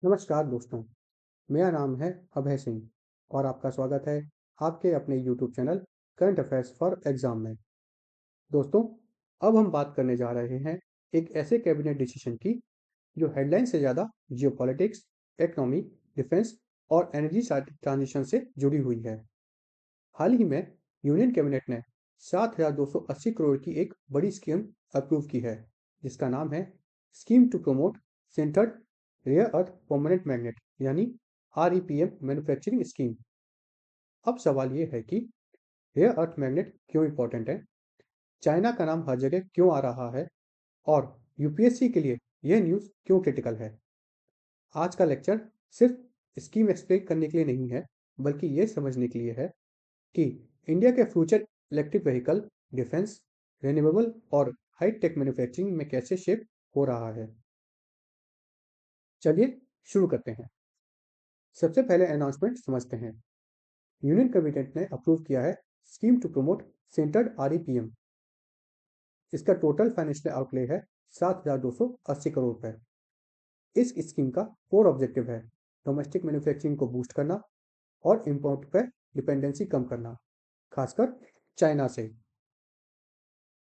नमस्कार दोस्तों, मेरा नाम है अभय सिंह और आपका स्वागत है आपके अपने YouTube channel current affairs for exam में। दोस्तों, अब हम बात करने जा रहे हैं एक ऐसे कैबिनेट डिसीजन की जो हेडलाइन से ज़्यादा जियोपॉलिटिक्स, इकोनॉमी, डिफेंस और एनर्जी ट्रांजिशन से जुड़ी हुई है। हाल ही में यूनियन कैबिनेट ने 7,280 करोड़ की एक बड़ी स्कीम अप्रूव की है, जिसका नाम है scheme to promote sintered rare earth permanent magnet यानी REPM मैन्युफैक्चरिंग स्कीम। अब सवाल ये है कि रेयर अर्थ मैग्नेट क्यों इंपॉर्टेंट है, चाइना का नाम हर जगह क्यों आ रहा है और यूपीएससी के लिए यह न्यूज़ क्यों क्रिटिकल है। आज का लेक्चर सिर्फ स्कीम एक्सप्लेन करने के लिए नहीं है, बल्कि ये समझने के लिए है कि इंडिया के future electric vehicle, defence, renewable और हाई टेक मैन्युफैक्चरिंग में कैसे शेप हो रहा है। चलिए शुरू करते हैं। सबसे पहले अनाउंसमेंट समझते हैं। यूनियन कैबिनेट ने अप्रूव किया है scheme to promote sintered REPM। इसका टोटल फाइनेंशियल आउटले है 7,280 करोड़ रुपए। इस स्कीम का कोर ऑब्जेक्टिव है डोमेस्टिक मैन्युफैक्चरिंग को बूस्ट करना और इंपोर्ट पर डिपेंडेंसी कम करना, खासकर चाइना से।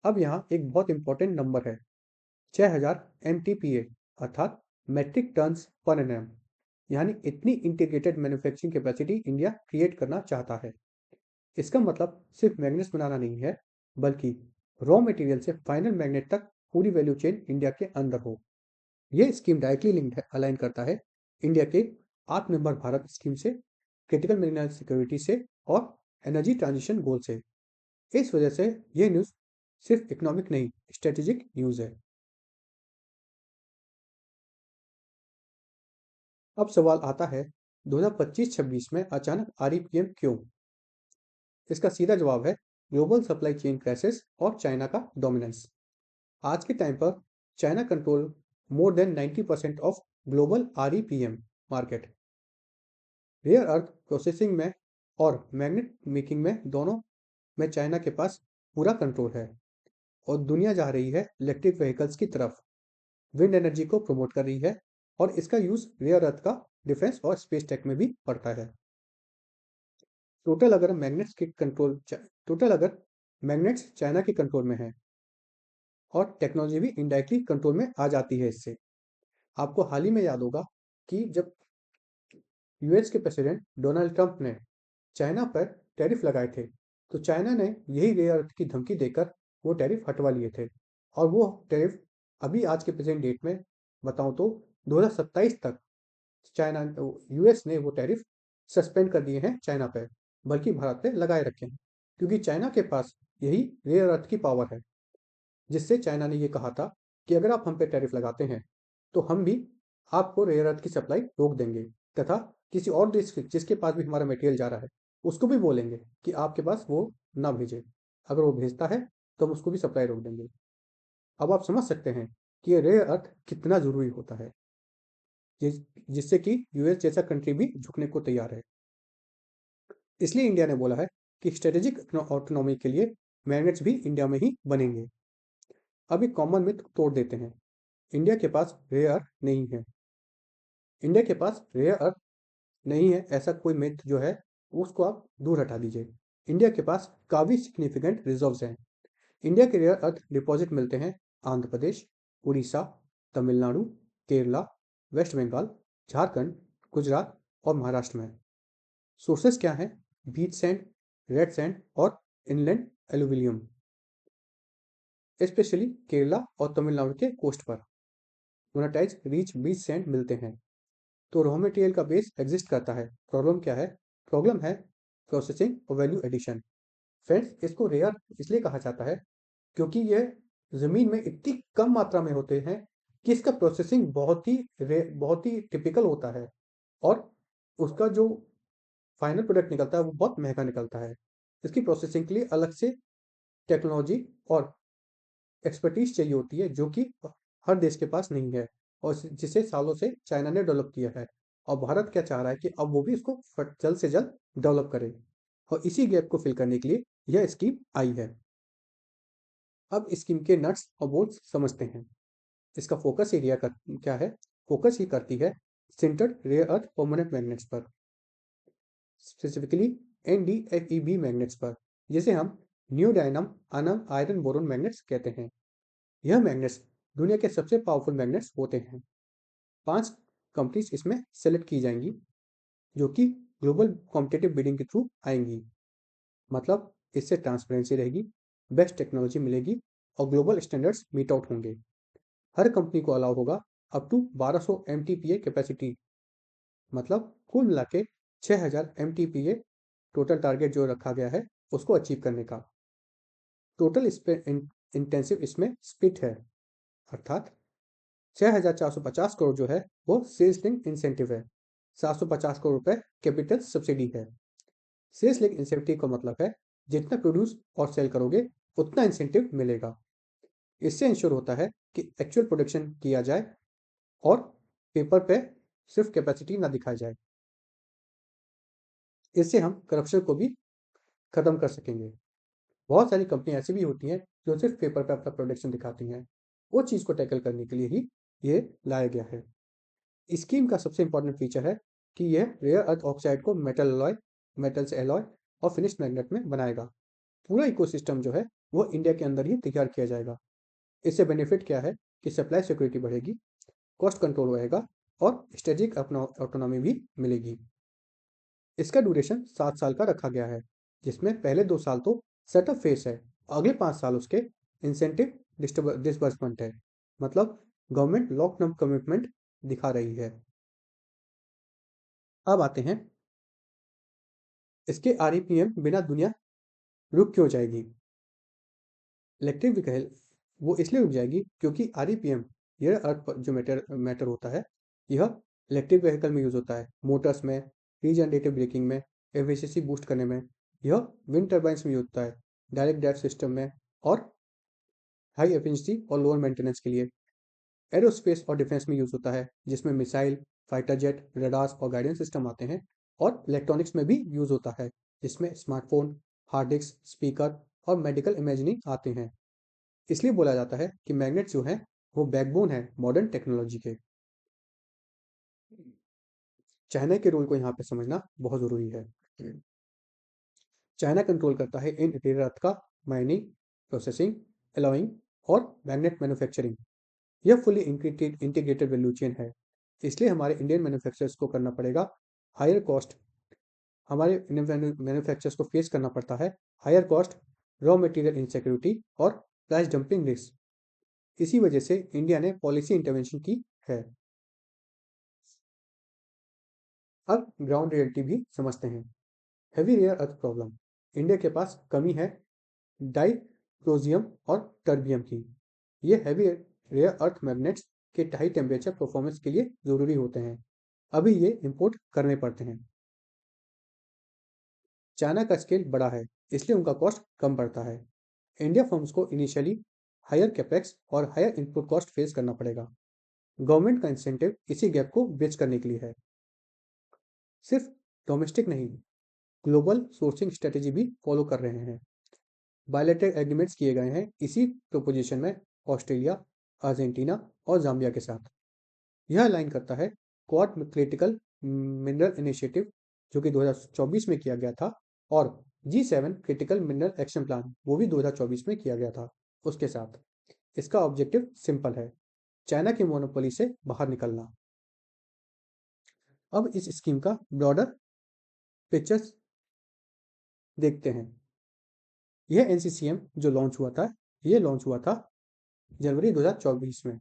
अब यहाँ एक बहुत इंपॉर्टेंट नंबर है, 6,000 MTPA अर्थात मेट्रिक टन्स पर एनएम, यानी इतनी integrated manufacturing capacity India create करना चाहता है। इसका मतलब सिर्फ मैग्नेट्स बनाना नहीं है, बल्कि रॉ मटेरियल से फाइनल मैग्नेट तक पूरी वैल्यू चेन इंडिया के अंदर हो। यह स्कीम डायरेक्टली लिंक्ड है, अलाइन करता है इंडिया के आत्मनिर्भर भारत स्कीम से, क्रिटिकल मिनरल सिक्योरिटी से और एनर्जी ट्रांजिशन गोल से। इस वजह से यह न्यूज़ सिर्फ इकोनॉमिक नहीं, स्ट्रेटेजिक न्यूज़ है। अब सवाल आता है, 2025-26 में अचानक REPM क्यों? इसका सीधा जवाब है ग्लोबल सप्लाई चेन क्राइसिस और चाइना का डोमिनेंस। आज के टाइम पर China control more than 90% of global REPM market. Rare earth processing में और मैग्नेट मेकिंग में, दोनों में चाइना के पास पूरा कंट्रोल है और दुनिया जा रही है इलेक्ट्रिक व्हीकल्स की तरफ, विंड एनर्जी को प्रमोट कर रही है और इसका यूज रेयर अर्थ का डिफेंस और स्पेस टेक में भी पड़ता है। टोटल अगर मैग्नेट्स के कंट्रोल टोटल अगर मैग्नेट्स चाइना के कंट्रोल में है और टेक्नोलॉजी भी इनडायरेक्टली कंट्रोल में आ जाती है इससे। आपको हाल ही में याद होगा कि जब यूएस के प्रेसिडेंट डोनाल्ड ट्रंप ने चाइना पर टैरिफ लगाए थे, तो चाइना ने यही रेयर अर्थ की धमकी देकर वो टैरिफ हटवा लिए थे। और वो टैरिफ अभी आज के प्रेजेंट डेट में बताऊं तो 2027 तक चाइना यूएस ने वो टैरिफ सस्पेंड कर दिए हैं चाइना पर, बल्कि भारत पे लगाए रखे हैं, क्योंकि चाइना के पास यही रेयर अर्थ की पावर है, जिससे चाइना ने ये कहा था कि अगर आप हम पे टैरिफ लगाते हैं तो हम भी आपको रेयर अर्थ की सप्लाई रोक देंगे, तथा किसी और देश जिसके पास भी हमारा मटेरियल जा रहा है उसको भी बोलेंगे कि आपके पास वो ना भेजे। अगर वो भेजता है तो हम उसको भी सप्लाई रोक देंगे। अब आप समझ सकते हैं कि ये रेयर अर्थ कितना ज़रूरी होता है, जिससे कि यूएस जैसा कंट्री भी झुकने को तैयार है। इसलिए इंडिया ने बोला है कि स्ट्रेटेजिक ऑटोनॉमी के लिए मैग्नेट्स भी इंडिया में ही बनेंगे। अब एक कॉमन मिथ तोड़ देते हैं, इंडिया के पास रेयर अर्थ नहीं है। इंडिया के पास रेयर अर्थ नहीं है ऐसा कोई मिथ जो है, उसको आप दूर हटा दीजिए। इंडिया के पास काफ़ी सिग्निफिकेंट रिजर्व्स हैं। इंडिया के रेयर अर्थ डिपॉजिट मिलते हैं आंध्र प्रदेश, उड़ीसा, तमिलनाडु, केरला, वेस्ट बंगाल, झारखंड, गुजरात और महाराष्ट्र में। सोर्सेस क्या हैं? बीच सैंड, रेड सैंड और इनलैंड एलुविलियम, स्पेशली केरला और तमिलनाडु के कोस्ट पर मोनेटाइज रिच बीच सैंड मिलते हैं। तो रॉ मटेरियल का बेस एग्जिस्ट करता है। प्रॉब्लम क्या है? प्रॉब्लम है प्रोसेसिंग और वैल्यू एडिशन। फ्रेंड्स, इसको रेयर इसलिए कहा जाता है क्योंकि ये ज़मीन में इतनी कम मात्रा में होते हैं कि इसका प्रोसेसिंग बहुत ही टिपिकल होता है और उसका जो फाइनल प्रोडक्ट निकलता है वो बहुत महंगा निकलता है। इसकी प्रोसेसिंग के लिए अलग से टेक्नोलॉजी और एक्सपर्टीज चाहिए होती है, जो कि हर देश के पास नहीं है और जिसे सालों से चाइना ने डेवलप किया है। और भारत क्या चाह रहा है कि अब वो भी इसको जल्द से जल्द डेवलप करे, और इसी गैप को फिल करने के लिए यह स्कीम आई है। अब स्कीम के नट्स और बोल्ट्स समझते हैं। इसका फोकस एरिया क्या है? फोकस ये करती है sintered rare earth permanent magnets पर, स्पेसिफिकली NdFeB मैग्नेट्स पर, जिसे हम neodymium iron boron magnets कहते हैं। यह मैग्नेट्स दुनिया के सबसे पावरफुल मैग्नेट्स होते हैं। 5 कंपनीज इसमें सेलेक्ट की जाएंगी जो कि ग्लोबल कॉम्पिटिटिव बिडिंग के थ्रू आएंगी। मतलब इससे ट्रांसपेरेंसी रहेगी, बेस्ट टेक्नोलॉजी मिलेगी और ग्लोबल स्टैंडर्ड्स मीट आउट होंगे। हर कंपनी को अलाउ होगा अप टू 1200 MTPA कैपेसिटी, मतलब कुल मिला के 6000 MTPA टोटल टारगेट जो रखा गया है उसको अचीव करने का। टोटल इस पे इंटेंसिव इसमें स्प्लिट है, अर्थात 6450 करोड़ जो है वो सेल्स लिंक इंसेंटिव है, 750 करोड़ रुपए कैपिटल सब्सिडी है। सेल्स लिंक इंसेंटिव का मतलब है जितना प्रोड्यूस और सेल करोगे उतना इंसेंटिव मिलेगा। इससे इंश्योर होता है कि एक्चुअल प्रोडक्शन किया जाए और पेपर पे सिर्फ कैपेसिटी ना दिखाई जाए। इससे हम करप्शन को भी खत्म कर सकेंगे। बहुत सारी कंपनियां ऐसी भी होती हैं जो सिर्फ पेपर पे अपना प्रोडक्शन दिखाती हैं। वो चीज़ को टैकल करने के लिए ही ये लाया गया है। स्कीम का सबसे इंपॉर्टेंट फीचर है कि यह रेयर अर्थ ऑक्साइड को मेटल से एलॉय और फिनिश्ड मैग्नेट में बनाएगा। पूरा इकोसिस्टम जो है वो इंडिया के अंदर ही तैयार किया जाएगा। इससे बेनिफिट क्या है कि सप्लाई सिक्योरिटी बढ़ेगी, कॉस्ट कंट्रोल रहेगा और स्ट्रेटेजिक ऑटोनॉमी भी मिलेगी। इसका ड्यूरेशन 7 साल का रखा गया है, जिसमें पहले 2 साल तो सेटअप फेस है, अगले 5 साल उसके इंसेंटिव डिसबर्समेंट है। मतलब गवर्नमेंट लॉन्ग टर्म कमिटमेंट दिखा रही है। अब आते हैं इसके REPM बिना दुनिया रुक क्यों जाएगी। इलेक्ट्रिक व्हीकल वो इसलिए रुक जाएगी क्योंकि REPM ये अर्थ जो मैटर होता है यह इलेक्ट्रिक व्हीकल में यूज होता है, मोटर्स में, रीजनरेटिव ब्रेकिंग में, एफिशिएंसी बूस्ट करने में। यह विंड टर्बाइंस में यूज होता है, डायरेक्ट ड्राइव सिस्टम में और हाई एफिशिएंसी और लोअर मेंटेनेंस के लिए। एरोस्पेस और डिफेंस में यूज होता है जिसमें मिसाइल, फाइटर जेट, रडार्स और गाइडेंस सिस्टम आते हैं। और इलेक्ट्रॉनिक्स में भी यूज होता है जिसमें स्मार्टफोन, हार्ड डिस्क, स्पीकर और मेडिकल इमेजिंग आते हैं। इसलिए बोला जाता है कि मैग्नेट जो है वो बैकबोन है मॉडर्न टेक्नोलॉजी के। चाइना के रोल को यहाँ पे समझना बहुत जरूरी है। चाइना कंट्रोल करता है इन रेयर अर्थ का माइनिंग, प्रोसेसिंग, एलॉइंग और मैग्नेट मैन्युफैक्चरिंग। यह फुली इंटीग्रेटेड वैल्यू चेन है। इसलिए हमारे इंडियन मैन्युफैक्चरर्स को करना पड़ेगा हायर कॉस्ट। हमारे इंडियन मैन्युफैक्चरर्स को फेस करना पड़ता है higher cost, raw material insecurity और प्राइस डंपिंग रिस्क। इसी वजह से इंडिया ने पॉलिसी इंटरवेंशन की है। अब ग्राउंड रियलिटी भी समझते हैं। Heavy rare earth problem. India के पास कमी है डाइप्रोजियम और टर्बियम की। ये हेवी रेयर अर्थ मैग्नेट्स के हाई टेम्परेचर परफॉर्मेंस के लिए ज़रूरी होते हैं। अभी ये इंपोर्ट करने पड़ते हैं। चाइना का स्केल बड़ा है इसलिए उनका कॉस्ट कम पड़ता है। इंडिया फर्म्स को इनिशियली हायर कैपेक्स और हायर इनपुट कॉस्ट फेस करना पड़ेगा। गवर्नमेंट का इंसेंटिव इसी गैप को ब्रिज करने के लिए है। सिर्फ डोमेस्टिक नहीं, ग्लोबल सोर्सिंग स्ट्रेटेजी भी फॉलो कर रहे हैं। बायलैटरल एग्रीमेंट्स किए गए हैं इसी प्रोपोजिशन में ऑस्ट्रेलिया, अर्जेंटीना और जाम्बिया के साथ। यह अलाइन करता है क्वाड क्रिटिकल मिनरल इनिशिएटिव जो कि 2024 में किया गया था और G7 critical mineral action plan वो भी 2024 में किया गया था उसके साथ। इसका ऑब्जेक्टिव सिंपल है, चाइना की मोनोपोली से बाहर निकलना। अब इस स्कीम का ब्रॉडर पिक्चर्स देखते हैं। यह NCCM जो लॉन्च हुआ था, ये लॉन्च हुआ था जनवरी 2024 में,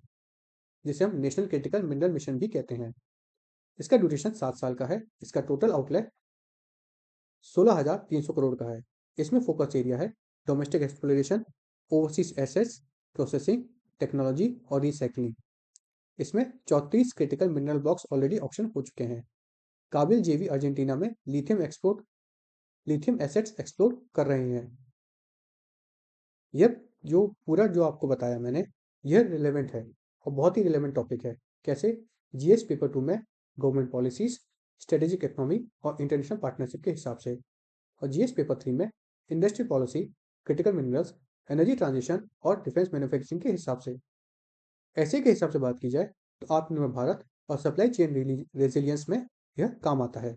जिसे हम नेशनल क्रिटिकल मिनरल मिशन भी कहते हैं। इसका ड्यूरेशन 7 साल का है। इसका टोटल आउटले 16,300 करोड़ का है। इसमें फोकस एरिया है domestic exploration, overseas assets, processing, technology और रिसाइकलिंग। इसमें 34 critical mineral blocks already auction हो चुके हैं। काबिल जेवी अर्जेंटीना में लिथियम एसेट्स एक्सप्लोर कर रहे हैं। यह जो आपको बताया मैंने, यह रिलेवेंट है और बहुत ही रिलेवेंट टॉपिक है। कैसे? GS पेपर 2 में गवर्नमेंट पॉलिसीज, स्ट्रेटेजिक इकोनॉमी और इंटरनेशनल पार्टनरशिप के हिसाब से, और GS पेपर 3 में industry policy, critical minerals, energy transition और डिफेंस मैन्युफैक्चरिंग के हिसाब से। ऐसे के हिसाब से बात की जाए तो आत्मनिर्भर भारत और सप्लाई चेन रेजिलियंस में यह काम आता है।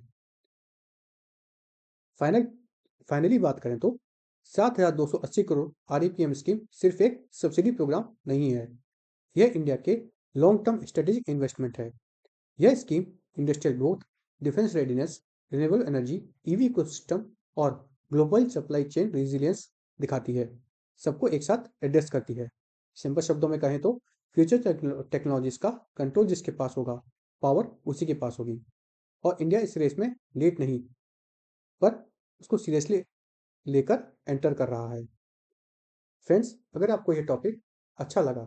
फाइनली बात करें तो 7,280 करोड़ आरईपीएम स्कीम सिर्फ एक सब्सिडी प्रोग्राम नहीं है, यह इंडिया के लॉन्ग टर्म स्ट्रेटेजिक इन्वेस्टमेंट है। यह scheme industrial growth, defence readiness, renewable energy, EV ecosystem और ग्लोबल सप्लाई चेन रेजिलियंस दिखाती है, सबको एक साथ एड्रेस करती है। सिंपल शब्दों में कहें तो फ्यूचर टेक्नोलॉजीज का कंट्रोल जिसके पास होगा, पावर उसी के पास होगी। और इंडिया इस रेस में लेट नहीं, पर उसको सीरियसली लेकर एंटर कर रहा है। फ्रेंड्स, अगर आपको यह टॉपिक अच्छा लगा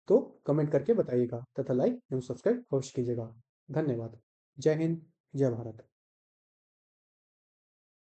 तो कमेंट करके बताइएगा तथा लाइक एवं सब्सक्राइब अवश्य कीजिएगा। धन्यवाद। जय हिंद, जय भारत।